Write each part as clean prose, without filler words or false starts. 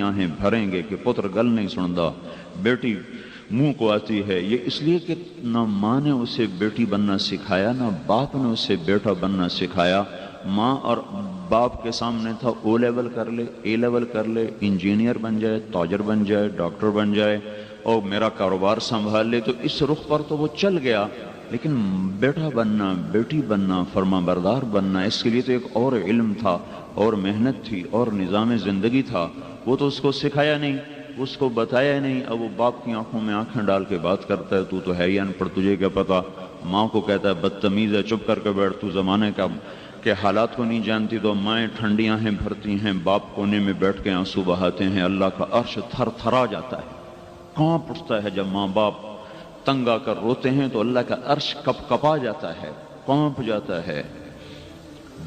آہیں بھریں گے کہ پتر گل نہیں سندا، بیٹی منہ کو آتی ہے۔ یہ اس لیے کہ نہ ماں نے اسے بیٹی بننا سکھایا، نہ باپ نے اسے بیٹا بننا سکھایا۔ ماں اور باپ کے سامنے تھا او لیول کر لے، اے لیول کر لے، انجینئر بن جائے، تاجر بن جائے، ڈاکٹر بن جائے اور میرا کاروبار سنبھال لے، تو اس رخ پر تو وہ چل گیا۔ لیکن بیٹا بننا، بیٹی بننا، فرما بردار بننا، اس کے لیے تو ایک اور علم تھا، اور محنت تھی، اور نظام زندگی تھا۔ وہ تو اس کو سکھایا نہیں، اس کو بتایا نہیں۔ اب وہ باپ کی آنکھوں میں آنکھیں ڈال کے بات کرتا ہے، تو ہے ہی ان پڑھ، تجھے کیا پتا۔ ماں کو کہتا ہے بدتمیز ہے، چپ کر کے بیٹھ، تو زمانے کا کے حالات کو نہیں جانتی۔ تو مائیں ٹھنڈی آنکھیں بھرتی ہیں، باپ کونے میں بیٹھ کے آنسو بہاتے ہیں۔ اللہ کا عرش تھر تھرا جاتا ہے، کانپ اٹھتا ہے۔ جب ماں باپ تنگ آ کر روتے ہیں تو اللہ کا عرش کپ کپا جاتا ہے، کانپ جاتا ہے۔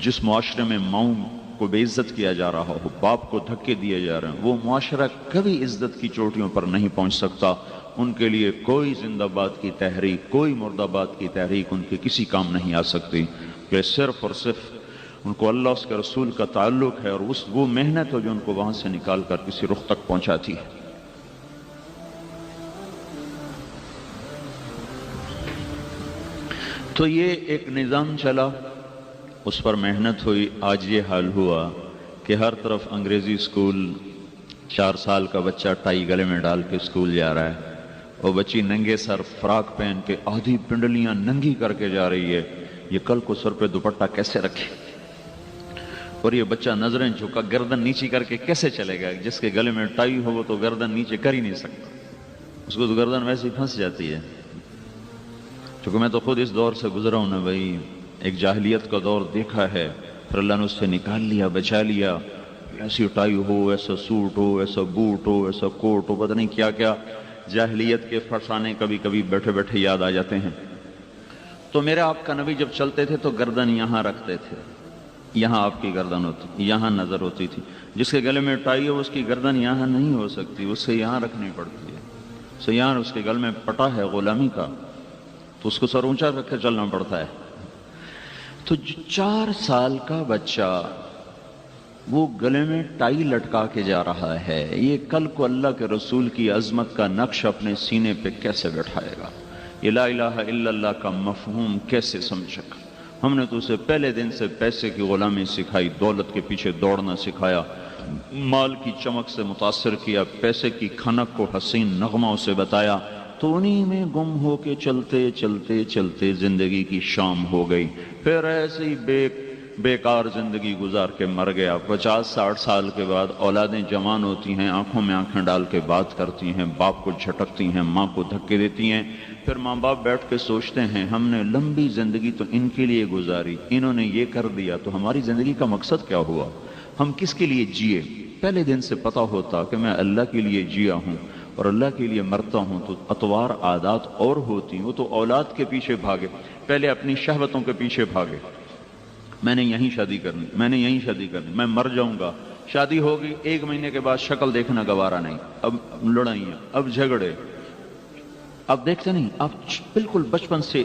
جس معاشرے میں ماؤں کو بے عزت کیا جا رہا ہو، باپ کو دھکے دیے جا رہے ہیں، وہ معاشرہ کبھی عزت کی چوٹیوں پر نہیں پہنچ سکتا۔ ان کے لیے کوئی زندہ باد کی تحریک، کوئی مرد آباد کی تحریک ان کے کسی کام نہیں آ سکتی، کہ صرف اور صرف ان کو اللہ اس کے رسول کا تعلق ہے، اور وہ محنت ہے جو ان کو وہاں سے نکال کر کسی رخ تک پہنچاتی ہے۔ تو یہ ایک نظام چلا، اس پر محنت ہوئی۔ آج یہ حال ہوا کہ ہر طرف انگریزی اسکول، 4 سال کا بچہ ٹائی گلے میں ڈال کے اسکول جا رہا ہے، اور بچی ننگے سر فراق پہن کے آدھی پنڈلیاں ننگی کر کے جا رہی ہے۔ یہ کل کو سر پہ دوپٹہ کیسے رکھے؟ اور یہ بچہ نظریں جھکا، گردن نیچی کر کے کیسے چلے گا؟ جس کے گلے میں ٹائی ہو وہ تو گردن نیچے کر ہی نہیں سکتا، اس کو تو گردن ویسے ہی پھنس جاتی ہے۔ چونکہ میں تو خود اس دور سے گزرا ہوں نا بھائی، ایک جاہلیت کا دور دیکھا ہے، پھر اللہ نے اس سے نکال لیا، بچا لیا۔ ایسی ٹائی ہو، ایسا سوٹ ہو، ایسا بوٹ ہو، ایسا کوٹ ہو، پتہ نہیں کیا کیا جاہلیت کے فرسانے کبھی کبھی بیٹھے بیٹھے یاد آ جاتے ہیں۔ تو میرے آپ کا نبی جب چلتے تھے تو گردن یہاں رکھتے تھے، یہاں آپ کی گردن ہوتی، یہاں نظر ہوتی تھی۔ جس کے گلے میں ٹائی ہو اس کی گردن یہاں نہیں ہو سکتی، اس سے یہاں رکھنی پڑتی ہے، اسے یہاں اس کے گل میں پٹا ہے غلامی کا، تو اس کو سر اونچا رکھ کے چلنا پڑتا ہے۔ تو 4 سال کا بچہ وہ گلے میں ٹائی لٹکا کے جا رہا ہے، یہ کل کو اللہ کے رسول کی عظمت کا نقش اپنے سینے پہ کیسے بیٹھائے گا؟ یہ لا الہ الا اللہ کا مفہوم کیسے سمجھے گا؟ ہم نے تو اسے پہلے دن سے پیسے کی غلامی سکھائی، دولت کے پیچھے دوڑنا سکھایا، مال کی چمک سے متاثر کیا، پیسے کی کھنک کو حسین نغمہ اسے بتایا، تو انہی میں گم ہو کے چلتے چلتے چلتے زندگی کی شام ہو گئی۔ پھر ایسے ہی بیکار زندگی گزار کے مر گیا۔ 50-60 سال کے بعد اولادیں جوان ہوتی ہیں، آنکھوں میں آنکھیں ڈال کے بات کرتی ہیں، باپ کو جھٹکتی ہیں، ماں کو دھکے دیتی ہیں۔ پھر ماں باپ بیٹھ کے سوچتے ہیں ہم نے لمبی زندگی تو ان کے لیے گزاری، انہوں نے یہ کر دیا، تو ہماری زندگی کا مقصد کیا ہوا؟ ہم کس کے لیے جیے؟ پہلے دن سے پتہ ہوتا کہ میں اللہ کے لیے جیا ہوں اور اللہ کے لیے مرتا ہوں، تو اطوار عادات اور ہوتی۔ وہ تو اولاد کے پیچھے بھاگے، پہلے اپنی شہوتوں کے پیچھے بھاگے، میں نے یہیں شادی کرنی، میں نے یہیں شادی کرنی، میں مر جاؤں گا۔ شادی ہوگی، 1 مہینے کے بعد شکل دیکھنا گوارا نہیں، اب لڑائیاں، اب جھگڑے۔ آپ دیکھتے نہیں، آپ بالکل بچپن سے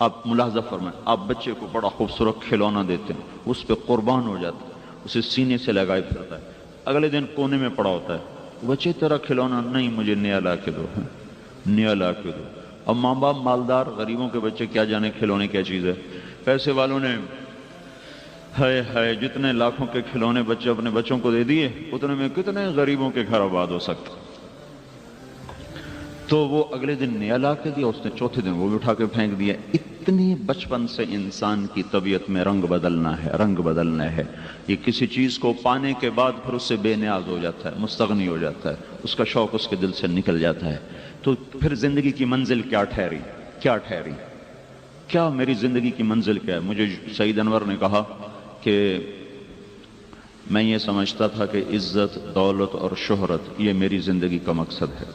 آپ ملاحظہ فرمائیں، آپ بچے کو بڑا خوبصورت کھلونا دیتے ہیں، اس پہ قربان ہو جاتا ہے، اسے سینے سے لگائے پھرتا ہے، اگلے دن کونے میں پڑا ہوتا ہے، بچے تیرا کھلونا نہیں، مجھے نیا لا کے دو، نیا لا کے دو۔ اب ماں باپ مالدار، غریبوں کے بچے کیا جانے کھلونے کیا چیز ہے۔ پیسے والوں نے ہائے ہائے جتنے لاکھوں کے کھلونے بچے اپنے بچوں کو دے دیے، اتنے میں کتنے غریبوں کے گھر آباد ہو سکتے۔ تو وہ اگلے دن نیا لا کے دیا، اس نے چوتھے دن وہ بھی اٹھا کے پھینک دیا۔ اتنی بچپن سے انسان کی طبیعت میں رنگ بدلنا ہے، رنگ بدلنا ہے۔ یہ کسی چیز کو پانے کے بعد پھر اس سے بے نیاز ہو جاتا ہے، مستغنی ہو جاتا ہے، اس کا شوق اس کے دل سے نکل جاتا ہے۔ تو پھر زندگی کی منزل کیا ٹھہری؟ کیا ٹھہری؟ کیا میری زندگی کی منزل کیا ہے؟ مجھے سعید انور نے کہا کہ میں یہ سمجھتا تھا کہ عزت، دولت اور شہرت یہ میری زندگی کا مقصد ہے،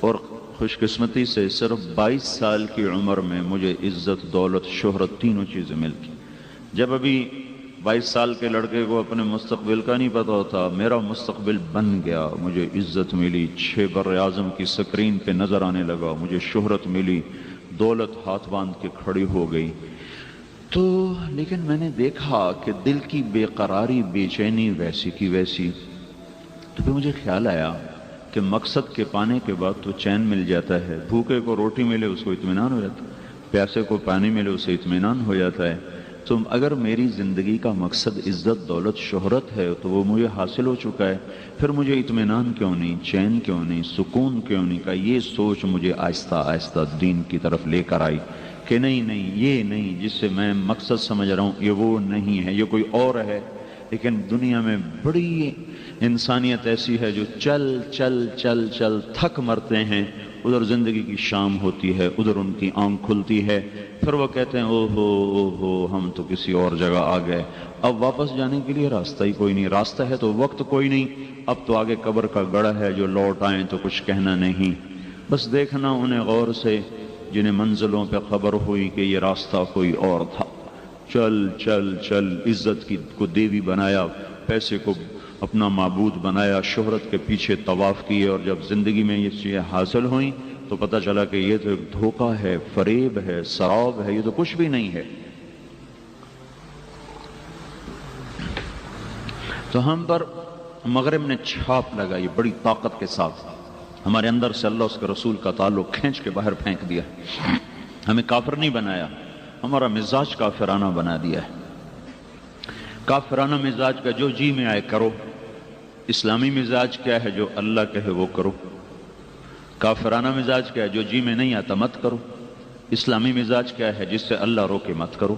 اور خوش قسمتی سے صرف 22 سال کی عمر میں مجھے عزت، دولت، شہرت تینوں چیزیں مل گئی۔ جب ابھی 22 سال کے لڑکے کو اپنے مستقبل کا نہیں پتا ہوتا، میرا مستقبل بن گیا، مجھے عزت ملی، 6 بر اعظم کی سکرین پہ نظر آنے لگا، مجھے شہرت ملی، دولت ہاتھ باندھ کے کھڑی ہو گئی۔ تو لیکن میں نے دیکھا کہ دل کی بے قراری، بے چینی ویسی کی ویسی، تو پھر مجھے خیال آیا کہ مقصد کے پانے کے بعد تو چین مل جاتا ہے، بھوکے کو روٹی ملے اس کو اطمینان ہو جاتا ہے، پیاسے کو پانی ملے اسے اطمینان ہو جاتا ہے۔ تو اگر میری زندگی کا مقصد عزت، دولت، شہرت ہے تو وہ مجھے حاصل ہو چکا ہے، پھر مجھے اطمینان کیوں نہیں، چین کیوں نہیں، سکون کیوں نہیں؟ کا یہ سوچ مجھے آہستہ آہستہ دین کی طرف لے کر آئی کہ نہیں، یہ نہیں جس سے میں مقصد سمجھ رہا ہوں، یہ وہ نہیں ہے، یہ کوئی اور ہے۔ لیکن دنیا میں بڑی انسانیت ایسی ہے جو چل چل چل چل تھک مرتے ہیں، ادھر زندگی کی شام ہوتی ہے، ادھر ان کی آنکھ کھلتی ہے، پھر وہ کہتے ہیں او ہو ہم تو کسی اور جگہ آ گئے، اب واپس جانے کے لیے راستہ ہی کوئی نہیں، راستہ ہے تو وقت کوئی نہیں، اب تو آگے قبر کا گڑھ ہے، جو لوٹ آئیں تو کچھ کہنا نہیں۔ بس دیکھنا انہیں غور سے جنہیں منزلوں پہ خبر ہوئی کہ یہ راستہ کوئی اور تھا، چل چل چل عزت کو دیوی بنایا، پیسے کو اپنا معبود بنایا، شہرت کے پیچھے طواف کیے، اور جب زندگی میں یہ چیزیں حاصل ہوئیں تو پتہ چلا کہ یہ تو ایک دھوکہ ہے، فریب ہے، سراب ہے، یہ تو کچھ بھی نہیں ہے۔ تو ہم پر مغرب نے چھاپ لگائی بڑی طاقت کے ساتھ، ہمارے اندر سے اللہ اس کے رسول کا تعلق کھینچ کے باہر پھینک دیا، ہمیں کافر نہیں بنایا، ہمارا مزاج کافرانہ بنا دیا ہے۔ کافرانہ مزاج کا جو جی میں آئے کرو، اسلامی مزاج کیا ہے؟ جو اللہ کہے وہ کرو۔ کافرانہ مزاج کیا ہے؟ جو جی میں نہیں آتا مت کرو۔ اسلامی مزاج کیا ہے؟ جس سے اللہ روکے مت کرو۔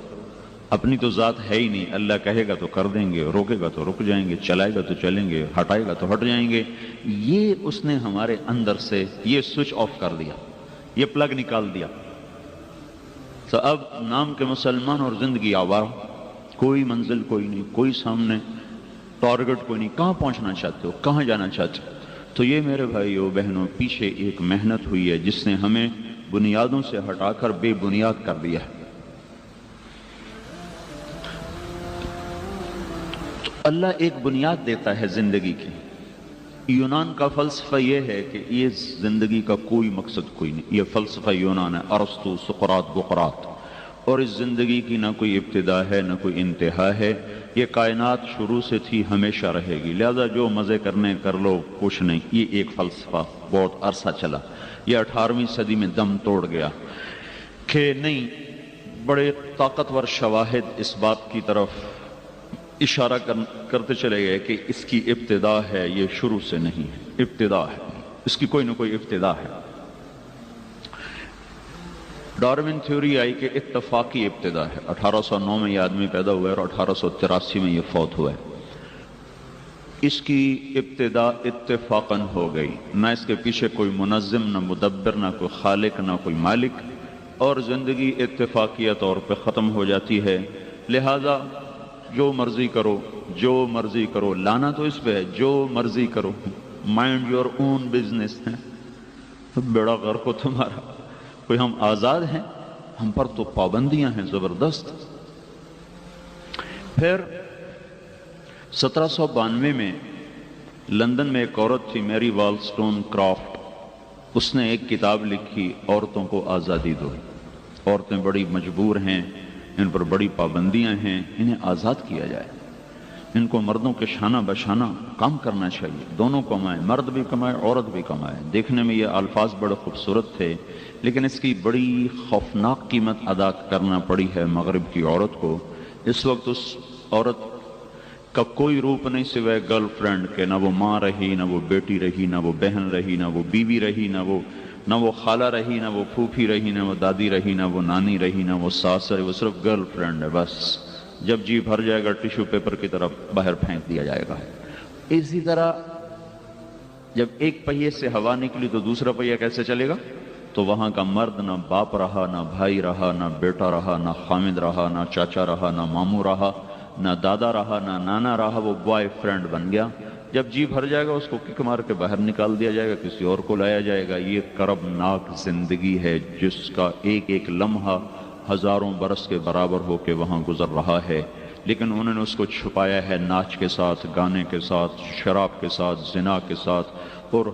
اپنی تو ذات ہے ہی نہیں، اللہ کہے گا تو کر دیں گے، روکے گا تو رک جائیں گے، چلائے گا تو چلیں گے، ہٹائے گا تو ہٹ جائیں گے۔ یہ اس نے ہمارے اندر سے یہ سوئچ آف کر دیا، یہ پلگ نکال دیا۔ تو اب نام کے مسلمان اور زندگی آوارہ، کوئی منزل کوئی نہیں، کوئی سامنے ٹارگٹ کوئی نہیں، کہاں پہنچنا چاہتے ہو، کہاں جانا چاہتے ہو؟ تو یہ میرے بھائیو بہنوں پیچھے ایک محنت ہوئی ہے جس نے ہمیں بنیادوں سے ہٹا کر بے بنیاد کر دیا ہے۔ تو اللہ ایک بنیاد دیتا ہے زندگی کی۔ یونان کا فلسفہ یہ ہے کہ یہ زندگی کا کوئی مقصد کوئی نہیں، یہ فلسفہ یونان ہے، ارسطو، سقراط، بقراط، اور اس زندگی کی نہ کوئی ابتدا ہے نہ کوئی انتہا ہے، یہ کائنات شروع سے تھی، ہمیشہ رہے گی، لہذا جو مزے کرنے کر لو، کچھ نہیں۔ یہ ایک فلسفہ بہت عرصہ چلا، یہ 18ویں صدی میں دم توڑ گیا کہ نہیں، بڑے طاقتور شواہد اس بات کی طرف اشارہ کرتے چلے گئے کہ اس کی ابتدا ہے، یہ شروع سے نہیں ہے، ابتدا ہے، اس کی کوئی نہ کوئی ابتدا ہے۔ ڈارون تھیوری آئی کہ اتفاقی ابتدا ہے، 1809 میں یہ آدمی پیدا ہوا ہے اور 1883 میں یہ فوت ہوا ہے۔ اس کی ابتدا اتفاقاً ہو گئی، نہ اس کے پیچھے کوئی منظم، نہ مدبر، نہ کوئی خالق، نہ کوئی مالک، اور زندگی اتفاقیہ طور پہ ختم ہو جاتی ہے۔ لہذا جو مرضی کرو، جو مرضی کرو، لانا تو اس پہ ہے، جو مرضی کرو، مائنڈ یور اون بزنس ہے، بیڑا غرق ہو تمہارا۔ کوئی ہم آزاد ہیں؟ ہم پر تو پابندیاں ہیں زبردست۔ پھر 1792 میں لندن میں ایک عورت تھی، میری والسٹون کرافٹ، اس نے ایک کتاب لکھی، عورتوں کو آزادی دو، عورتیں بڑی مجبور ہیں، ان پر بڑی پابندیاں ہیں، انہیں آزاد کیا جائے، ان کو مردوں کے شانہ بشانہ کام کرنا چاہیے، دونوں کمائیں، مرد بھی کمائے، عورت بھی کمائے۔ دیکھنے میں یہ الفاظ بڑے خوبصورت تھے، لیکن اس کی بڑی خوفناک قیمت ادا کرنا پڑی ہے مغرب کی عورت کو۔ اس وقت اس عورت کا کوئی روپ نہیں سوائے گرل فرینڈ کے، نہ وہ ماں رہی، نہ وہ بیٹی رہی، نہ وہ بہن رہی، نہ وہ بیوی رہی، نہ وہ خالہ رہی، نہ وہ پھوپھی رہی، نہ وہ دادی رہی، نہ وہ نانی رہی، نہ وہ ساس رہی، وہ صرف گرل فرینڈ ہے بس۔ جب جی بھر جائے گا ٹیشو پیپر کی طرف باہر پھینک دیا جائے گا۔ اسی طرح جب ایک پہیے سے ہوا نکلی تو دوسرا پہیہ کیسے چلے گا؟ تو وہاں کا مرد نہ باپ رہا، نہ بھائی رہا، نہ بیٹا رہا، نہ خامد رہا، نہ چاچا رہا، نہ ماموں رہا، نہ دادا رہا، نہ نانا رہا، وہ بوائے فرینڈ بن گیا۔ جب جی بھر جائے گا اس کو کک مار کے باہر نکال دیا جائے گا، کسی اور کو لایا جائے گا۔ یہ کربناک زندگی ہے جس کا ایک ایک لمحہ ہزاروں برس کے برابر ہو کے وہاں گزر رہا ہے، لیکن انہوں نے اس کو چھپایا ہے ناچ کے ساتھ، گانے کے ساتھ، شراب کے ساتھ، زنا کے ساتھ اور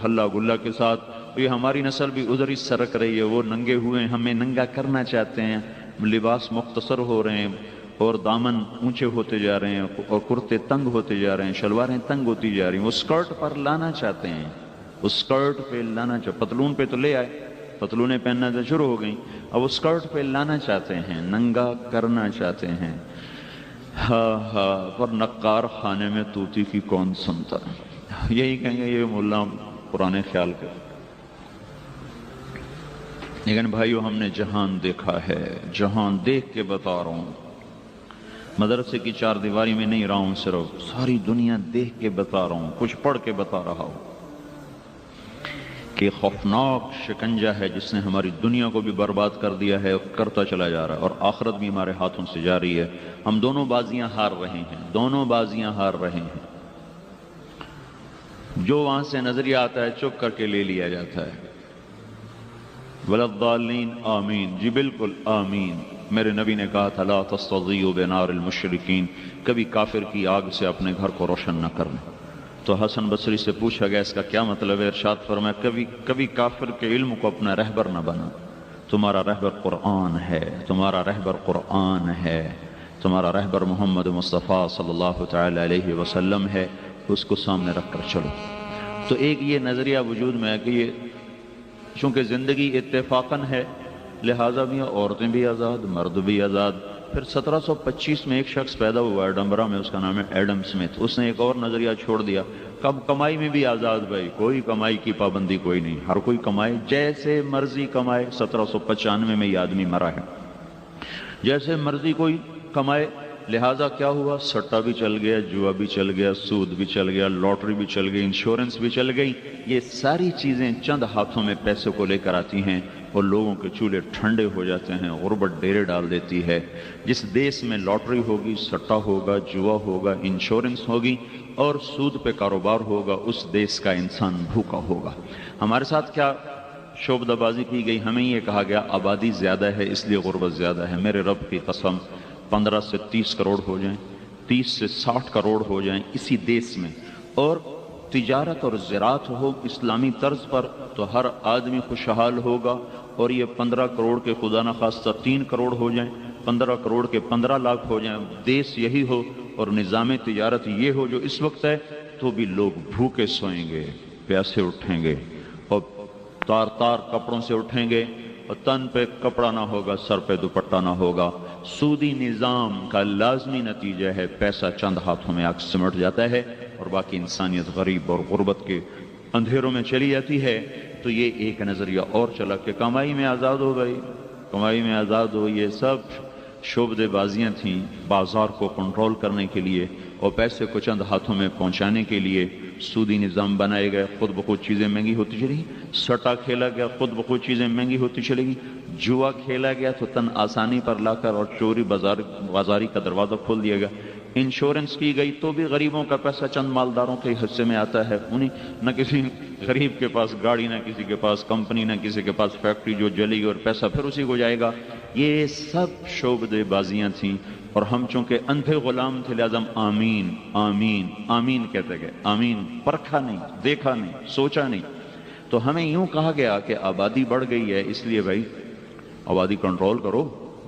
ہلا گلا کے ساتھ۔ یہ ہماری نسل بھی ادھر ہی سرک رہی ہے، وہ ننگے ہوئے ہیں، ہمیں ننگا کرنا چاہتے ہیں، لباس مختصر ہو رہے ہیں، اور دامن اونچے ہوتے جا رہے ہیں اور کرتے تنگ ہوتے جا رہے ہیں، شلواریں تنگ ہوتی جا رہی ہیں، وہ سکرٹ پر لانا چاہتے ہیں، وہ سکرٹ پہ لانا چاہتے، پتلون پہ تو لے آئے، پتلونیں پہننا تو شروع ہو گئیں، اب وہ سکرٹ پہ لانا چاہتے ہیں، ننگا کرنا چاہتے ہیں۔ ہاں ہاں، پر نقار خانے میں طوطی کی کون سنتا، یہی کہیں گے یہ مولا پرانے خیال کے۔ لیکن بھائیو ہم نے جہان دیکھا ہے، جہان دیکھ کے بتا رہا ہوں، مدرسے کی چار دیواری میں نہیں رہا ہوں، صرف ساری دنیا دیکھ کے بتا رہا ہوں، کچھ پڑھ کے بتا رہا ہوں کہ خوفناک شکنجہ ہے جس نے ہماری دنیا کو بھی برباد کر دیا ہے اور کرتا چلا جا رہا ہے، اور آخرت بھی ہمارے ہاتھوں سے جا رہی ہے۔ ہم دونوں بازیاں ہار رہے ہیں، دونوں بازیاں ہار رہے ہیں۔ جو وہاں سے نظریہ آتا ہے چپ کر کے لے لیا جاتا ہے۔ وَلَضَّالِّينَ آمین، جی بالکل آمین۔ میرے نبی نے کہا تھا لا تستضیئوا بنار المشرکین، کبھی کافر کی آگ سے اپنے گھر کو روشن نہ کرنا۔ تو حسن بصری سے پوچھا گیا اس کا کیا مطلب ہے؟ ارشاد فرمایا کبھی کافر کے علم کو اپنا رہبر نہ بنا، تمہارا رہبر قرآن ہے، تمہارا رہبر قرآن ہے، تمہارا رہبر محمد مصطفیٰ صلی اللہ تعالی علیہ وسلم ہے، اس کو سامنے رکھ کر چلو۔ تو ایک یہ نظریہ وجود میں ہے کہ یہ چونکہ زندگی اتفاقاً ہے، لہٰذا بھی عورتیں بھی آزاد، مرد بھی آزاد۔ پھر 1725 میں ایک شخص پیدا ہوا ایڈنبرا میں، اس کا نام ہے ایڈم سمتھ، اس نے ایک اور نظریہ چھوڑ دیا، کمائی میں بھی آزاد بھائی، کوئی کمائی کی پابندی کوئی نہیں، ہر کوئی کمائے جیسے مرضی کمائے۔ 1795 میں یہ آدمی مرا ہے، جیسے مرضی کوئی کمائے۔ لہٰذا کیا ہوا؟ سٹا بھی چل گیا، جوا بھی چل گیا، سود بھی چل گیا، لاٹری بھی چل گئی، انشورنس بھی چل گئی۔ یہ ساری چیزیں چند ہاتھوں میں پیسے کو لے کر آتی ہیں اور لوگوں کے چولہے ٹھنڈے ہو جاتے ہیں، غربت ڈیرے ڈال دیتی ہے۔ جس دیش میں لاٹری ہوگی، سٹا ہوگا، جوا ہوگا، انشورنس ہوگی اور سود پہ کاروبار ہوگا، اس دیش کا انسان بھوکا ہوگا۔ ہمارے ساتھ کیا شعبدہ بازی کی گئی؟ ہمیں یہ کہا گیا آبادی زیادہ ہے اس لیے غربت زیادہ ہے۔ میرے رب کی قسم، 15 سے 30 کروڑ ہو جائیں، 30 سے 60 کروڑ ہو جائیں اسی دیش میں، اور تجارت اور زراعت ہو اسلامی طرز پر، تو ہر آدمی خوشحال ہوگا۔ اور یہ 15 کروڑ کے خدا نخواستہ 3 کروڑ ہو جائیں، 15 کروڑ کے 15 لاکھ ہو جائیں، دیش یہی ہو اور نظام تجارت یہ ہو جو اس وقت ہے، تو بھی لوگ بھوکے سوئیں گے، پیاسے اٹھیں گے اور تار تار کپڑوں سے اٹھیں گے، اور تن پہ کپڑا نہ ہوگا، سر پہ دوپٹہ نہ ہوگا۔ سودی نظام کا لازمی نتیجہ ہے پیسہ چند ہاتھوں میں آ کے سمٹ جاتا ہے اور باقی انسانیت غریب اور غربت کے اندھیروں میں چلی جاتی ہے۔ تو یہ ایک نظریہ اور چلا کہ کمائی میں آزاد ہو گئی، کمائی میں آزاد ہو۔ یہ سب شعبدے بازیاں تھیں بازار کو کنٹرول کرنے کے لیے اور پیسے کو چند ہاتھوں میں پہنچانے کے لیے۔ سودی نظام بنائے گئے، خود بخود چیزیں مہنگی ہوتی چلی گئی۔ سٹا کھیلا گیا، خود بخود چیزیں مہنگی ہوتی چلے گی۔ جوا کھیلا گیا تو تن آسانی پر لا کر اور چوری بازاری کا دروازہ کھول دیا گیا۔ انشورنس کی گئی تو بھی غریبوں کا پیسہ چند مالداروں کے حصے میں آتا ہے، انہیں نہ کسی غریب کے پاس گاڑی، نہ کسی کے پاس کمپنی، نہ کسی کے پاس فیکٹری جو جلی اور پیسہ پھر اسی کو جائے گا۔ یہ سب شعبدے بازیاں تھیں اور ہم چونکہ اندھے غلام تھے لہذا ہم آمین آمین آمین کہتے گئے، آمین، پرکھا نہیں، دیکھا نہیں، سوچا نہیں۔ تو ہمیں یوں کہا گیا کہ آبادی بڑھ گئی ہے اس لیے بھائی آبادی کنٹرول کرو،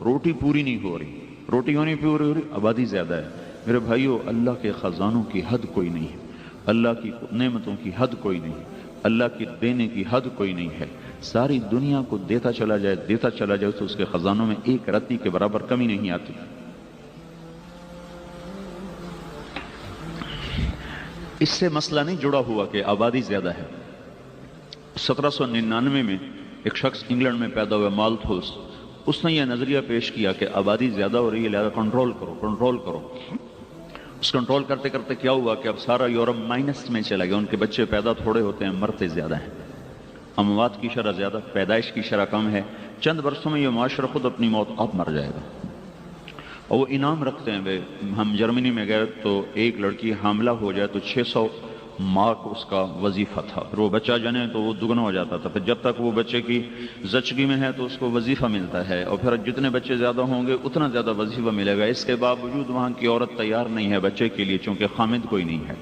روٹی پوری نہیں ہو رہی، روٹی ہونی پوری ہو رہی، آبادی زیادہ ہے۔ میرے بھائیو، اللہ کے خزانوں کی حد کوئی نہیں ہے، اللہ کی نعمتوں کی حد کوئی نہیں، اللہ کی دینے کی حد کوئی نہیں ہے۔ ساری دنیا کو دیتا چلا جائے تو اس کے خزانوں میں ایک رتی کے برابر کمی نہیں آتی۔ اس سے مسئلہ نہیں جڑا ہوا کہ آبادی زیادہ ہے۔ 1799 میں ایک شخص انگلینڈ میں پیدا ہوا، مالتھوس، اس نے یہ نظریہ پیش کیا کہ آبادی زیادہ ہو رہی ہے لہذا کنٹرول کرو۔ اس کنٹرول کرتے کرتے کیا ہوا کہ اب سارا یورپ مائنس میں چلا گیا، ان کے بچے پیدا تھوڑے ہوتے ہیں، مرتے زیادہ ہیں، اموات کی شرح زیادہ، پیدائش کی شرح کم ہے۔ چند برسوں میں یہ معاشرہ خود اپنی موت آپ مر جائے گا۔ اور وہ انعام رکھتے ہیں، ہم جرمنی میں گئے تو ایک لڑکی حاملہ ہو جائے تو 600 مارک اس کا وظیفہ تھا، پھر وہ بچہ جنے تو وہ دگنا ہو جاتا تھا، پھر جب تک وہ بچے کی زچگی میں ہے تو اس کو وظیفہ ملتا ہے، اور پھر جتنے بچے زیادہ ہوں گے اتنا زیادہ وظیفہ ملے گا۔ اس کے باوجود وہاں کی عورت تیار نہیں ہے بچے کے لیے، چونکہ خامد کوئی نہیں ہے،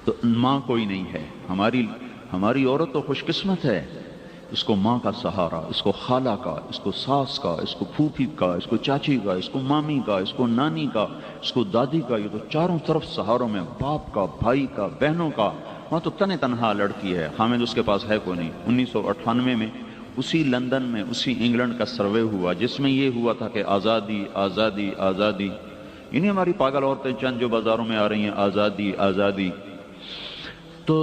تو ماں کوئی نہیں ہے۔ ہماری عورت تو خوش قسمت ہے اس کو ماں کا سہارا، اس کو خالہ کا، اس کو ساس کا، اس کو پھوپھی کا، اس کو چاچی کا، اس کو مامی کا، اس کو نانی کا، اس کو دادی کا، یہ تو چاروں طرف سہاروں میں، باپ کا، بھائی کا، بہنوں کا. وہاں تو تنہا لڑکی ہے، حامد اس کے پاس ہے کوئی نہیں. 1998 میں اسی لندن میں اسی انگلینڈ کا سروے ہوا جس میں یہ ہوا تھا کہ آزادی آزادی آزادی. انہیں ہماری پاگل عورتیں چند جو بازاروں میں آ رہی ہیں آزادی آزادی. تو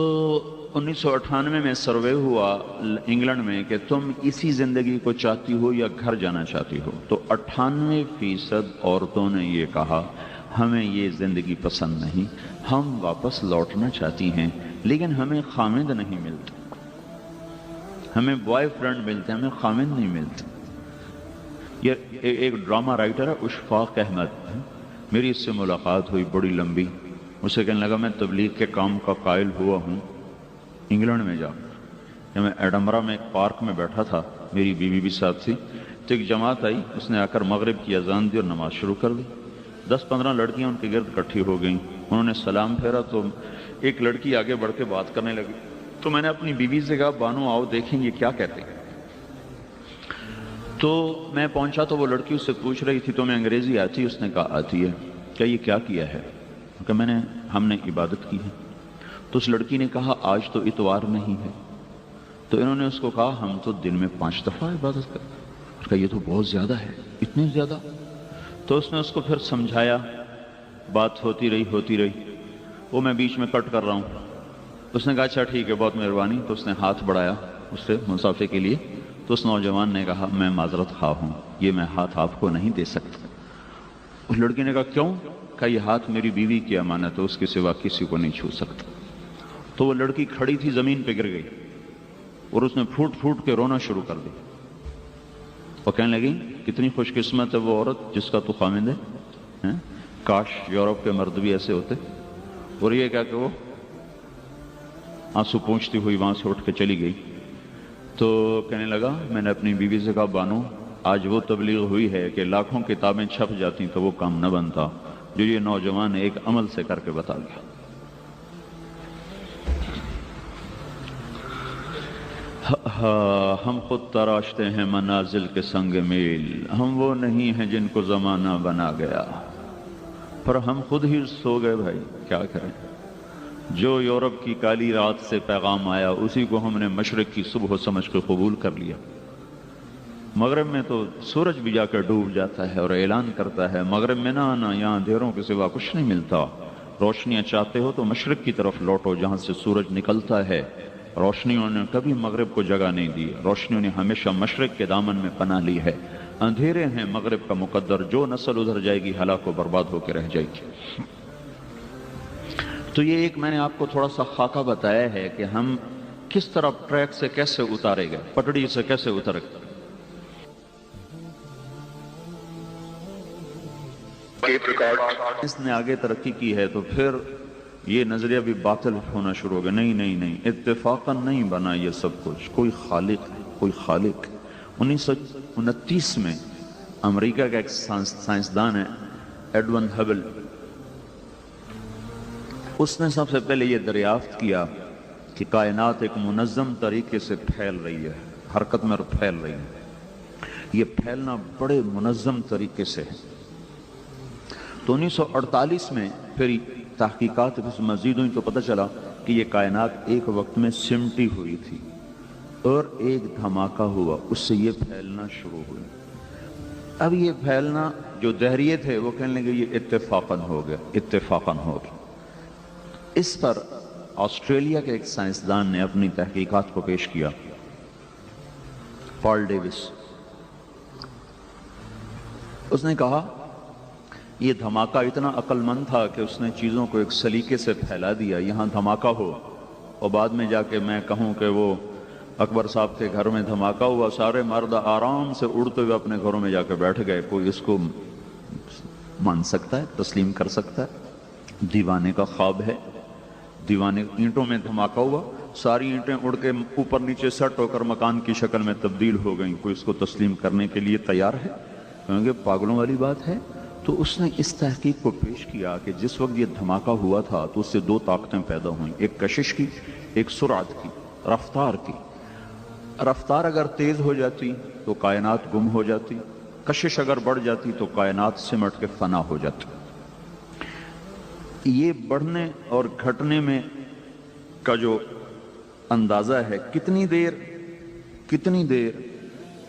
1998 میں سروے ہوا انگلینڈ میں کہ تم اسی زندگی کو چاہتی ہو یا گھر جانا چاہتی ہو. تو 98% عورتوں نے یہ کہا ہمیں یہ زندگی پسند نہیں، ہم واپس لوٹنا چاہتی ہیں لیکن ہمیں خامند نہیں ملتے، ہمیں بوائے فرینڈ ملتے ہیں، ہمیں خامند نہیں ملتے. یہ ایک ڈرامہ رائٹر ہے اشفاق احمد، میری اس سے ملاقات ہوئی بڑی لمبی. اسے کہنے لگا میں تبلیغ کے کام کا قائل ہوا ہوں انگلینڈ میں جا کر. میں ایڈنبرا میں ایک پارک میں بیٹھا تھا، میری بیوی بھی ساتھ تھی. تو ایک جماعت آئی، اس نے آ کر مغرب کی اذان دی اور نماز شروع کر دی. 10-15 لڑکیاں ان کے گرد اکٹھی ہو گئیں. انہوں نے سلام پھیرا تو ایک لڑکی آگے بڑھ کے بات کرنے لگی. تو میں نے اپنی بیوی سے کہا بانو آؤ دیکھیں یہ کیا کہتے ہیں. تو میں پہنچا تو وہ لڑکی اس سے پوچھ رہی تھی تمہیں انگریزی آتی؟ اس نے کہا آتی ہے. کہا یہ کیا کیا ہے؟ کہ ہم نے عبادت کی ہے. تو اس لڑکی نے کہا آج تو اتوار نہیں ہے. تو انہوں نے اس کو کہا ہم تو دن میں 5 دفعہ عبادت کرتے ہیں. کہا یہ تو بہت زیادہ ہے، اتنی زیادہ. تو اس نے اس کو پھر سمجھایا، بات ہوتی رہی. وہ میں بیچ میں کٹ کر رہا ہوں. اس نے کہا اچھا ٹھیک ہے بہت مہربانی. تو اس نے ہاتھ بڑھایا اس سے مسافے کے لیے. تو اس نوجوان نے کہا میں معذرت خواہ ہوں، یہ میں ہاتھ آپ کو نہیں دے سکتا. اس لڑکی نے کہا کیوں؟ کہا یہ ہاتھ میری بیوی کی امانت ہے، اس کے سوا کسی کو نہیں چھو سکتا. تو وہ لڑکی کھڑی تھی زمین پہ گر گئی اور اس نے پھوٹ پھوٹ کے رونا شروع کر دیا. وہ کہنے لگی کتنی خوش قسمت ہے وہ عورت جس کا تو خامند ہے، کاش یورپ کے مرد بھی ایسے ہوتے. اور یہ کہا کہ وہ آنسو پونچھتی ہوئی وہاں سے اٹھ کے چلی گئی. تو کہنے لگا میں نے اپنی بیوی سے کہا بانو آج وہ تبلیغ ہوئی ہے کہ لاکھوں کتابیں چھپ جاتی تو وہ کام نہ بنتا جو یہ نوجوان ایک عمل سے کر کے بتا گیا. ہم خود تراشتے ہیں منازل کے سنگ میل، ہم وہ نہیں ہیں جن کو زمانہ بنا گیا، پر ہم خود ہی سو گئے. بھائی کیا کریں، جو یورپ کی کالی رات سے پیغام آیا اسی کو ہم نے مشرق کی صبح سمجھ کے قبول کر لیا. مغرب میں تو سورج بھی جا کر ڈوب جاتا ہے اور اعلان کرتا ہے مغرب میں نہ آنا، یہاں اندھیروں کے سوا کچھ نہیں ملتا. روشنیاں چاہتے ہو تو مشرق کی طرف لوٹو جہاں سے سورج نکلتا ہے. روشنیوں نے کبھی مغرب کو جگہ نہیں دی، روشنیوں نے ہمیشہ مشرق کے دامن میں پناہ لی ہے. اندھیرے ہیں مغرب کا مقدر، جو نسل ادھر جائے گی ہلاک و برباد ہو کے رہ جائے گی. تو یہ ایک میں نے آپ کو تھوڑا سا خاکہ بتایا ہے کہ ہم کس طرح ٹریک سے کیسے اتارے گئے، پٹڑی سے کیسے اتر گئے. اس نے آگے ترقی کی ہے تو پھر یہ نظریہ بھی باطل ہونا شروع ہو گیا. نہیں اتفاقاً نہیں بنا یہ سب کچھ، کوئی خالق ہے، کوئی خالق. 1929 میں امریکہ کا ایک سائنسدان ہے ایڈون ہبل، اس نے سب سے پہلے یہ دریافت کیا کہ کائنات ایک منظم طریقے سے پھیل رہی ہے، حرکت میں پھیل رہی ہے. یہ پھیلنا بڑے منظم طریقے سے ہے. تو 1948 میں پھر تحقیقات مزید ہوئی تو پتہ چلا کہ یہ کائنات ایک وقت میں سمٹی ہوئی تھی اور ایک دھماکہ ہوا، اس سے یہ پھیلنا شروع ہوئی. اب یہ پھیلنا جو دہریے تھے وہ کہنے لگے یہ اتفاقاً ہو گیا. اس پر آسٹریلیا کے ایک سائنسدان نے اپنی تحقیقات کو پیش کیا، پال ڈیوس. اس نے کہا یہ دھماکہ اتنا عقل مند تھا کہ اس نے چیزوں کو ایک سلیقے سے پھیلا دیا. یہاں دھماکہ ہو اور بعد میں جا کے میں کہوں کہ وہ اکبر صاحب کے گھر میں دھماکہ ہوا، سارے مرد آرام سے اڑتے ہوئے اپنے گھروں میں جا کے بیٹھ گئے. کوئی اس کو مان سکتا ہے، تسلیم کر سکتا ہے؟ دیوانے کا خواب ہے. دیوانے اینٹوں میں دھماکہ ہوا، ساری اینٹیں اڑ کے اوپر نیچے سٹ ہو کر مکان کی شکل میں تبدیل ہو گئیں. کوئی اس کو تسلیم کرنے کے لیے تیار ہے؟ کیونکہ پاگلوں والی بات ہے. تو اس نے اس تحقیق کو پیش کیا کہ جس وقت یہ دھماکہ ہوا تھا تو اس سے 2 طاقتیں پیدا ہوئیں، ایک کشش کی، ایک سرعت کی، رفتار کی. رفتار اگر تیز ہو جاتی تو کائنات گم ہو جاتی، کشش اگر بڑھ جاتی تو کائنات سمٹ کے فنا ہو جاتی۔ یہ بڑھنے اور گھٹنے میں کا جو اندازہ ہے، کتنی دیر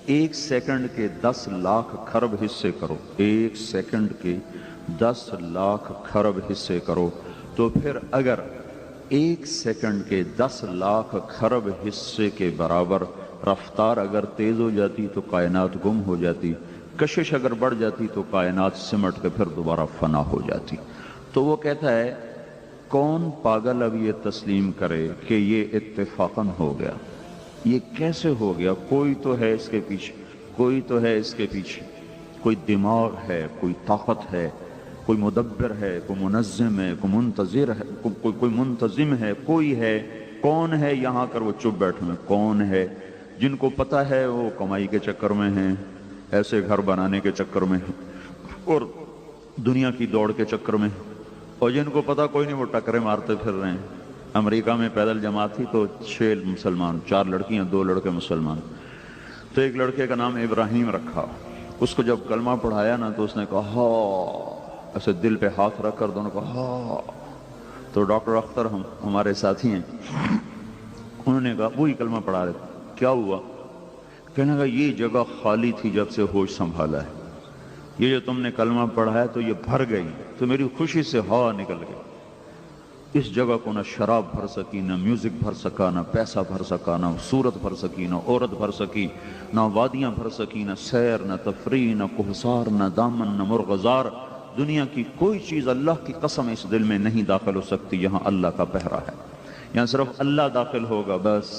1 سیکنڈ کے 10 لاکھ کھرب حصے کرو، 1 سیکنڈ کے 10 لاکھ کھرب حصے کرو، تو پھر اگر 1 سیکنڈ کے 10 لاکھ کھرب حصے کے برابر رفتار اگر تیز ہو جاتی تو کائنات گم ہو جاتی، کشش اگر بڑھ جاتی تو کائنات سمٹ کے پھر دوبارہ فنا ہو جاتی۔ تو وہ کہتا ہے کون پاگل اب یہ تسلیم کرے کہ یہ اتفاقاً ہو گیا، یہ کیسے ہو گیا؟ کوئی تو ہے اس کے پیچھے، کوئی تو ہے اس کے پیچھے، کوئی دماغ ہے، کوئی طاقت ہے، کوئی مدبر ہے، کوئی منظم ہے، کوئی منتظر ہے، کوئی منتظم ہے، کوئی ہے۔ کون ہے یہاں کر وہ چپ بیٹھے ہیں؟ کون ہے؟ جن کو پتہ ہے وہ کمائی کے چکر میں ہیں، ایسے گھر بنانے کے چکر میں ہیں اور دنیا کی دوڑ کے چکر میں ہیں، اور جن کو پتہ کوئی نہیں وہ ٹکرے مارتے پھر رہے ہیں۔ امریکہ میں پیدل جماعت تھی تو 6 مسلمان، 4 لڑکیاں 2 لڑکے مسلمان، تو ایک لڑکے کا نام ابراہیم رکھا۔ اس کو جب کلمہ پڑھایا نا تو اس نے کہا ہاں، ایسے دل پہ ہاتھ رکھ کر دونوں کہا ہاں۔ تو ڈاکٹر اختر ہمارے ساتھی ہیں، انہوں نے کہا وہی کلمہ پڑھا رہے تھے، کیا ہوا؟ کہنے لگا یہ جگہ خالی تھی جب سے ہوش سنبھالا ہے، یہ جو تم نے کلمہ پڑھا ہے تو یہ بھر گئی، تو میری خوشی سے ہوا نکل گئی۔ اس جگہ کو نہ شراب بھر سکی، نہ میوزک بھر سکا، نہ پیسہ بھر سکا، نہ صورت بھر سکی، نہ عورت بھر سکی، نہ وادیاں بھر سکی، نہ سیر، نہ تفریح، نہ کوہسار، نہ دامن، نہ مرغزار۔ دنیا کی کوئی چیز اللہ کی قسم اس دل میں نہیں داخل ہو سکتی، یہاں اللہ کا پہرا ہے، یہاں صرف اللہ داخل ہوگا بس۔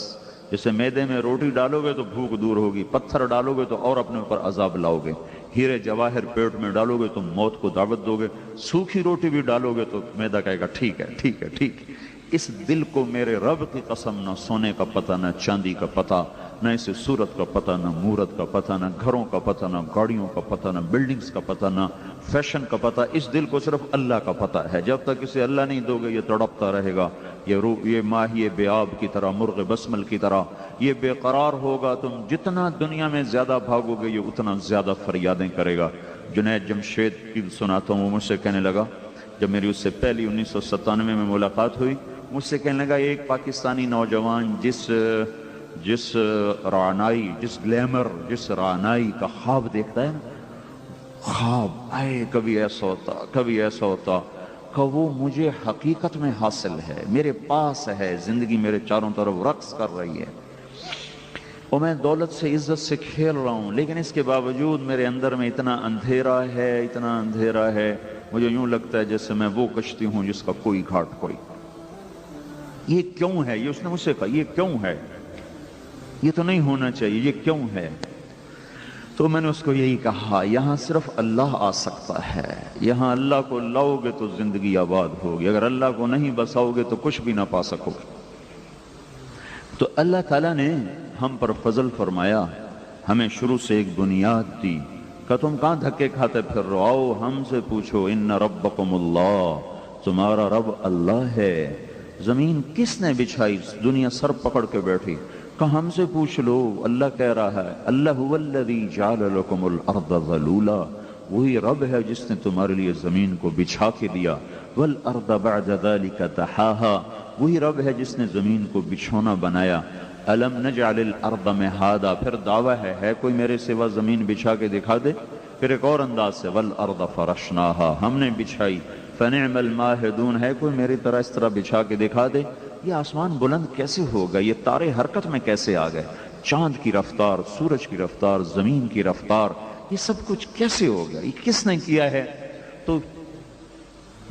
جیسے میدے میں روٹی ڈالو گے تو بھوک دور ہوگی، پتھر ڈالو گے تو اور اپنے اوپر عذاب لاؤ گے، ہیرے جواہر پیٹ میں ڈالو گے تو موت کو دعوت دو گے، سوکھی روٹی بھی ڈالو گے تو میدا کہے گا ٹھیک ہے ٹھیک ہے ٹھیک ہے۔ اس دل کو میرے رب کی قسم نہ سونے کا پتہ، نہ چاندی کا پتہ، نہ اسے صورت کا پتہ، نہ مورت کا پتہ، نہ گھروں کا پتہ، نہ گاڑیوں کا پتہ، نہ بلڈنگز کا پتہ، نہ فیشن کا پتہ۔ اس دل کو صرف اللہ کا پتہ ہے۔ جب تک اسے اللہ نہیں دو گے یہ تڑپتا رہے گا، یہ ماہی بیاب کی طرح، مرغ بسمل کی طرح یہ بے قرار ہوگا۔ تم جتنا دنیا میں زیادہ بھاگو گے یہ اتنا زیادہ فریادیں کرے گا۔ جنید جمشید کی سناتا ہوں، وہ مجھ سے کہنے لگا جب میری اس سے پہلی 1997 میں ملاقات ہوئی، مجھ سے کہنے لگا ایک پاکستانی نوجوان جس رعنائی، جس گلیمر، جس رعنائی کا خواب دیکھتا ہے نا، خواب آئے کبھی ایسا ہوتا کبھی ایسا ہوتا، کہ وہ مجھے حقیقت میں حاصل ہے، میرے پاس ہے، زندگی میرے چاروں طرف رقص کر رہی ہے، اور میں دولت سے عزت سے کھیل رہا ہوں، لیکن اس کے باوجود میرے اندر میں اتنا اندھیرا ہے، اتنا اندھیرا ہے، مجھے یوں لگتا ہے جیسے میں وہ کشتی ہوں جس کا کوئی گھاٹ کوئی۔ یہ کیوں ہے؟ یہ اس نے مجھ سے کہا یہ کیوں ہے؟ یہ تو نہیں ہونا چاہیے، یہ کیوں ہے؟ تو میں نے اس کو یہی کہا یہاں صرف اللہ آ سکتا ہے، یہاں اللہ کو لاؤ گے تو زندگی آباد ہوگی، اگر اللہ کو نہیں بساؤ گے تو کچھ بھی نہ پا سکو گے۔ تو اللہ تعالیٰ نے ہم پر فضل فرمایا، ہمیں شروع سے ایک بنیاد دی کہ تم کہاں دھکے کھاتے پھر رہو، آؤ ہم سے پوچھو، ان ربکم اللہ، تمہارا رب اللہ ہے۔ زمین کس نے بچھائی؟ دنیا سر پکڑ کے بیٹھی، کہ ہم سے پوچھ لو۔ اللہ کہہ رہا ہے اللہ هو الذی جعل لکم الارض ذلولا، وہی رب ہے جس نے تمہارے لیے زمین کو بچھا کے دیا، والارض بعد ذلک دحاہا، وہی رب ہے جس نے زمین کو بچھونا بنایا۔ الم نجعل الارض مہادا، پھر دعویٰ ہے کوئی میرے سوا زمین بچھا کے دکھا دے؟ پھر ایک اور انداز سے والارض فرشناہا، ہم نے بچھائی، فنعم الماہدون، ہے کوئی میری طرح اس طرح بچھا کے دکھا دے؟ یہ آسمان بلند کیسے ہوگا؟ یہ تارے حرکت میں کیسے آ گئے؟ چاند کی رفتار، سورج کی رفتار، زمین کی رفتار، یہ سب کچھ کیسے ہو گیا؟ یہ کس نے کیا ہے؟ تو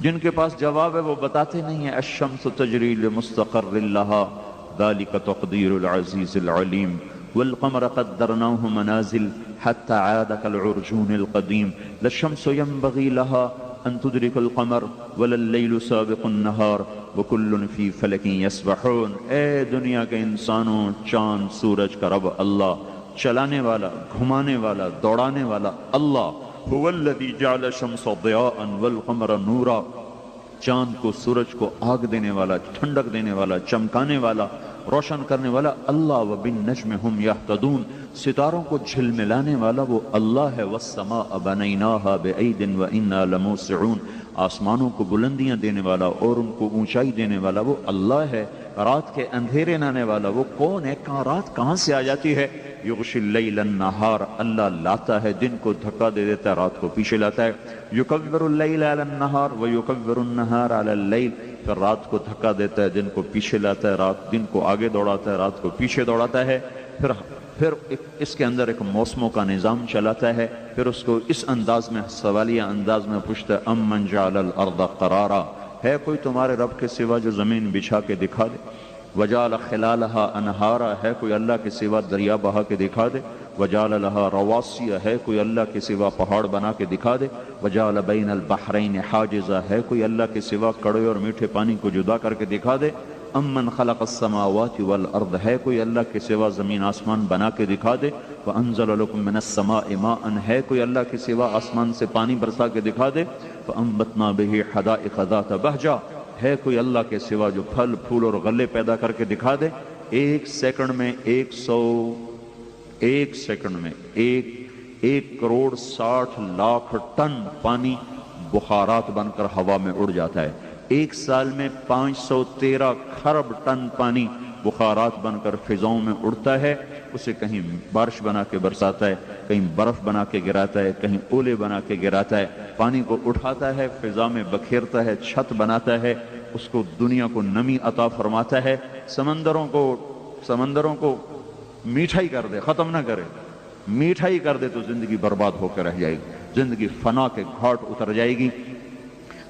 جن کے پاس جواب ہے وہ بتاتے نہیں ہیں، الشمس تجری لمستقر لها ذلك تقدیر العزیز العلیم، والقمر قدرناه منازل حتى عاد كالعرجون القدیم، لا الشمس ينبغي لها ان تدرك القمر ولا الليل سابق النهار وكل في فلك يسبحون۔ اے دنیا کے انسانوں، چاند سورج کا رب اللہ، چلانے والا، گھمانے والا، دوڑانے والا اللہ، هو الذي جعل الشمس ضياء والقمر نورا، چاند کو، سورج کو آگ دینے والا، ٹھنڈک دینے والا، چمکانے والا روشن کرنے والا اللہ، وبالنجم هم یہتدون، ستاروں کو جھلملانے والا وہ اللہ ہے، والسماء بنیناها بأید وإنا لموسعون، آسمانوں کو بلندیاں دینے والا اور ان کو اونچائی دینے والا وہ اللہ ہے، رات کے اندھیرے لانے والا وہ کون ہے؟ کہاں رات کہاں سے آ جاتی ہے؟ یغشی اللیل النہار، اللہ لاتا ہے دن کو دھکا دے دیتا ہے، رات کو پیچھے لاتا ہے، یکور اللیل علی النہار ویکور النہار علی اللیل، پھر رات کو دھکا دیتا ہے دن کو پیچھے لاتا ہے، رات دن کو آگے دوڑاتا ہے، رات کو پیچھے دوڑاتا ہے، پھر اس کے اندر ایک موسموں کا نظام چلاتا ہے، پھر اس کو اس انداز میں سوالیہ انداز میں پوچھتا ہے امن جعل الارض قرارا، ہے کوئی تمہارے رب کے سوا جو زمین بچھا کے دکھا دے؟ وجعل خلالہا انہارا، ہے کوئی اللہ کے سوا دریا بہا کے دکھا دے؟ وجعل لہا رواسی، ہے کوئی اللہ کے سوا پہاڑ بنا کے دکھا دے؟ وجعل بین البحرین حاجزا، ہے کوئی اللہ کے سوا کڑوے اور میٹھے پانی کو جدا کر کے دکھا دے؟ امن خلق السماوات والارض، ہے کوئی اللہ کے سوا زمین آسمان بنا کے دکھا دے؟ وانزل لکم من السماء ماء، ہے کوئی اللہ کے سوا آسمان سے پانی برسا کے دکھا دے؟ فانبتنا به حدائق ذات بہجہ، ہے کوئی اللہ کے سوا جو پھل پھول اور غلے پیدا کر کے دکھا دے؟ ایک سیکنڈ میں 1,60,00,000 ٹن پانی بخارات بن کر ہوا میں اڑ جاتا ہے، ایک سال میں 513 کھرب ٹن پانی بخارات بن کر فضاؤں میں اڑتا ہے، اسے کہیں بارش بنا کے برساتا ہے، کہیں برف بنا کے گراتا ہے، کہیں اولے بنا کے گراتا ہے، پانی کو اٹھاتا ہے، فضا میں بکھیرتا ہے، چھت بناتا ہے، اس کو دنیا کو نمی عطا فرماتا ہے، سمندروں کو میٹھا ہی کر دے، ختم نہ کرے، میٹھا ہی کر دے تو زندگی برباد ہو کے رہ جائے گی، زندگی فنا کے گھاٹ اتر جائے گی۔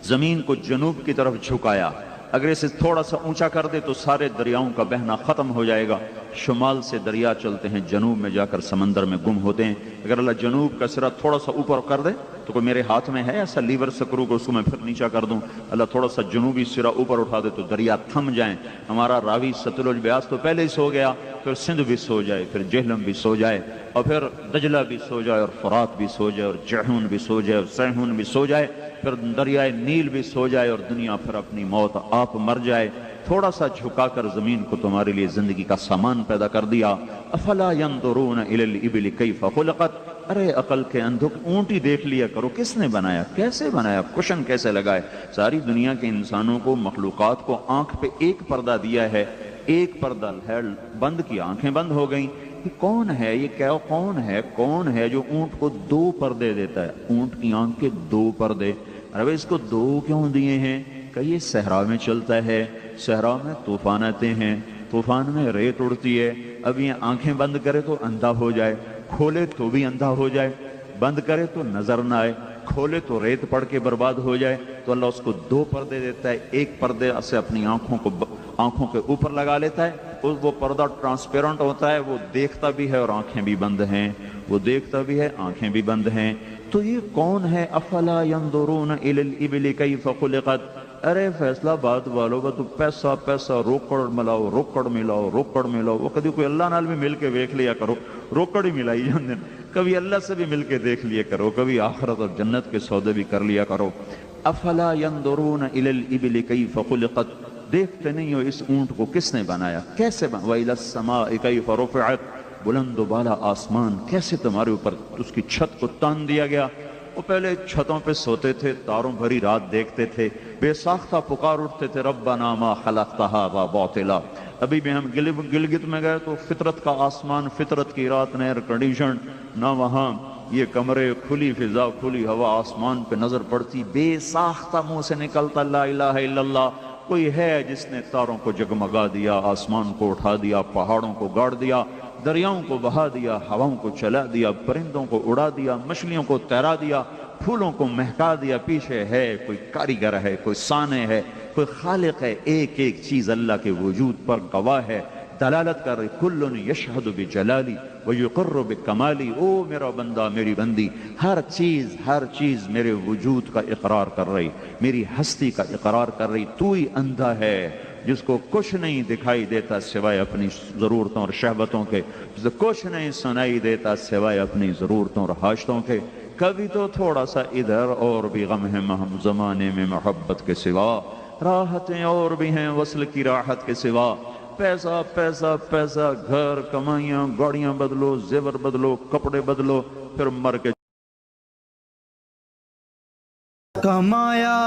زمین کو جنوب کی طرف جھکایا، اگر اسے تھوڑا سا اونچا کر دے تو سارے دریاؤں کا بہنا ختم ہو جائے گا، شمال سے دریا چلتے ہیں، جنوب میں جا کر سمندر میں گم ہوتے ہیں۔ اگر اللہ جنوب کا سرا تھوڑا سا اوپر کر دے تو کوئی میرے ہاتھ میں ہے ایسا لیور سکرو کو اس کو میں پھر نیچا کر دوں؟ اللہ تھوڑا سا جنوبی سرا اوپر اٹھا دے تو دریا تھم جائیں، ہمارا راوی ستلج بیاس تو پہلے ہی سو گیا، پھر سندھ بھی سو جائے، پھر جہلم بھی سو جائے، اور پھر دجلہ بھی سو جائے، اور فرات بھی سو جائے، اور جہون بھی سو جائے، اور سیہون بھی سو جائے، پھر دریائے نیل بھی سو جائے، اور دنیا پھر اپنی موت آپ مر جائے۔ تھوڑا سا جھکا کر زمین کو تمہارے لیے زندگی کا سامان پیدا کر دیا۔ افلا ينظرون الى الابل كيف خلقت، ارے عقل کے اندھوں، اونٹی دیکھ لیا کرو، کس نے بنایا، کیسے بنایا، کشن کیسے لگائے؟ ساری دنیا کے انسانوں کو، مخلوقات کو آنکھ پہ ایک پردہ دیا ہے، ایک پردہ ہے، بند کی آنکھیں بند ہو گئیں۔ یہ کون ہے، یہ کیا کون ہے جو اونٹ کو 2 پردے دیتا ہے؟ اونٹ کی آنکھ کے 2 پردے، ارے اس کو 2 کیوں دیے ہیں؟ کہ یہ صحرا میں چلتا ہے، صحرا میں طوفان آتے ہیں، طوفان میں ریت اڑتی ہے، اب یہ آنکھیں بند کرے تو اندھا ہو جائے، کھولے تو بھی اندھا ہو جائے، بند کرے تو نظر نہ آئے، کھولے تو ریت پڑ کے برباد ہو جائے، تو اللہ اس کو 2 پردے دیتا ہے، ایک پردے سے اپنی آنکھوں کے اوپر لگا لیتا ہے، وہ پردہ ٹرانسپیرنٹ ہوتا ہے، وہ دیکھتا بھی ہے اور آنکھیں بھی بند ہیں، وہ دیکھتا بھی ہے، آنکھیں بھی بند ہیں۔ تو یہ کون ہے؟ افلا ينظرون الى الابل كيف خلقت، ارے فیصلہ باد والو با تو پیسہ روکڑ ملاؤ، وہ کبھی کوئی اللہ نال بھی مل کے دیکھ لیا کرو، روکڑ ہی ملائی جاندے، کبھی اللہ سے بھی مل کے دیکھ لیا کرو، کبھی آخرت اور جنت کے سودے بھی کر لیا کرو۔ افلا ينظرون الى الابل كيف خلقت، دیکھتے نہیں ہو اس اونٹ کو کس نے بنایا، کیسے بنا؟ وَإِلَى السَّمَاءِ كَيْفَ رُفِعَتْ، بلند و بالا آسمان کیسے تمہارے اوپر اس کی چھت کو تان دیا گیا۔ وہ پہلے چھتوں پہ سوتے تھے، تاروں بھری رات دیکھتے تھے، بے ساختہ پکار اٹھتے تھے ربنا ما خلقت هذا باطلا۔ ابھی بھی ہم گلگت میں گئے تو فطرت کا آسمان، فطرت کی رات میں ایئر کنڈیشن نہ، وہاں یہ کمرے، کھلی فضا، کھلی ہوا، آسمان پہ نظر پڑتی، بے ساختہ منہ سے نکلتا لا الہ الا اللہ۔ کوئی ہے جس نے تاروں کو جگمگا دیا، آسمان کو اٹھا دیا، پہاڑوں کو گاڑ دیا، دریاؤں کو بہا دیا، ہواؤں کو چلا دیا، پرندوں کو اڑا دیا، مچھلیوں کو تیرا دیا، پھولوں کو مہکا دیا؟ پیچھے ہے کوئی کاریگر، ہے کوئی صانع، ہے کوئی خالق ہے، ایک ایک چیز اللہ کے وجود پر گواہ ہے، دلالت کر رہی۔ کل یشہد بجلالی ویقر بکمالی، او میرا بندہ، میری بندی، ہر چیز میرے وجود کا اقرار کر رہی، میری ہستی کا اقرار کر رہی۔ تو ہی اندھا ہے جس کو کچھ نہیں دکھائی دیتا سوائے اپنی ضرورتوں اور شہوتوں کے، جسے کچھ نہیں سنائی دیتا سوائے اپنی ضرورتوں اور حاجتوں کے۔ کبھی تو تھوڑا سا ادھر اور بھی غم ہے زمانے میں محبت کے سوا، راحتیں اور بھی ہیں وصل کی راحت کے سوا، پیسہ پیسہ پیسہ، گھر، کمائیاں، گاڑیاں بدلو، زیور بدلو، کپڑے بدلو، پھر مر کے کمایا